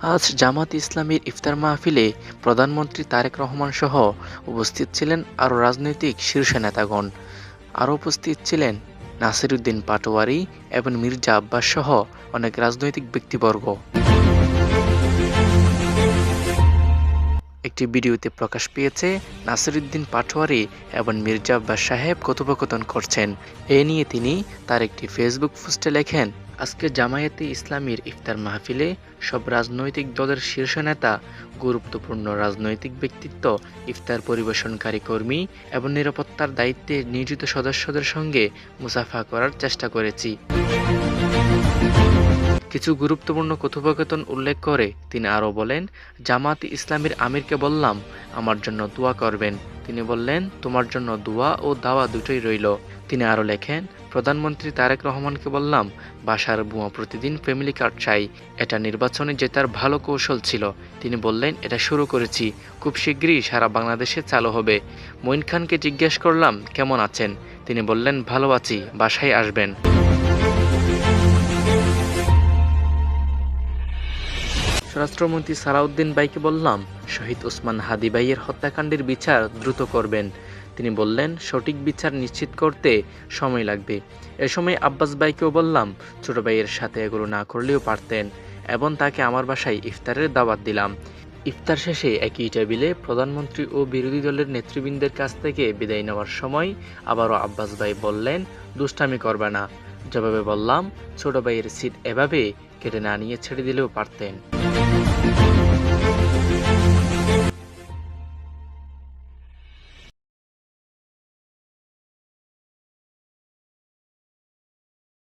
আজ জামাত ইসলামীর ইফতার মাহফিলে প্রধানমন্ত্রী তারেক রহমান সহ উপস্থিত ছিলেন আরও রাজনৈতিক শীর্ষ নেতাগণ। আরও উপস্থিত ছিলেন নাসিরউদ্দিন পাটোয়ারি এবং মির্জা আব্বাস সহ অনেক রাজনৈতিক ব্যক্তিবর্গ। একটি ভিডিওতে প্রকাশ পেয়েছে নাসিরউদ্দিন পাটোয়ারি এবং মির্জা আব্বাস সাহেব কথোপকথন করছেন। এ নিয়ে তিনি তার একটি ফেসবুক পোস্টে লেখেন, আজকে জামায়াতে ইসলামীর ইফতার মাহফিলে সব রাজনৈতিক দলের শীর্ষ নেতা, গুরুত্বপূর্ণ রাজনৈতিক ব্যক্তিত্ব, ইফতার পরিবেশনকারী কর্মী এবং নিরাপত্তার দায়িত্বে নিয়োজিত সদস্যদের সঙ্গে মুসাফা করার চেষ্টা করেছি। কিছু গুরুত্বপূর্ণ কথোপকথন উল্লেখ করে তিনি আরও বলেন, জামায়াতে ইসলামীর আমিরকে বললাম আমার জন্য দোয়া করবেন। তিনি বললেন, তোমার জন্য দোয়া ও দাওয়া দুটোই রইল। তিনি আরও লেখেন, প্রধানমন্ত্রী তারেক রহমানকে বললাম বাসার বুয়া প্রতিদিন ফ্যামিলি কার্ড চাই। এটা নির্বাচনে জেতার ভালো কৌশল ছিল। তিনি বললেন, এটা শুরু করেছি, খুব শীঘ্রই সারা বাংলাদেশে চালু হবে। মঈন খানকে জিজ্ঞেস করলাম কেমন আছেন। তিনি বললেন, ভালো আছি, বাসায় আসবেন। স্বরাষ্ট্রমন্ত্রী সালাউদ্দিন ভাইকে বললাম শহীদ ওসমান হাদি ভাইয়ের হত্যাকাণ্ডের বিচার দ্রুত করবেন। তিনি বললেন, সঠিক বিচার নিশ্চিত করতে সময় লাগবে। এ সময় আব্বাস ভাইকেও বললাম ছোট ভাইয়ের সাথে এগুলো না করলেও পারতেন এবং তাকে আমার বাসায় ইফতারের দাওয়াত দিলাম। ইফতার শেষে একই টেবিলে প্রধানমন্ত্রী ও বিরোধী দলের নেতৃবৃন্দের কাছ থেকে বিদায় নেওয়ার সময় আবারও আব্বাস ভাই বললেন, দুষ্টামি করবে না। জবাবে বললাম, ছোট ভাইয়ের সিট এভাবে কেটে না নিয়ে ছেড়ে দিলেও পারতেন।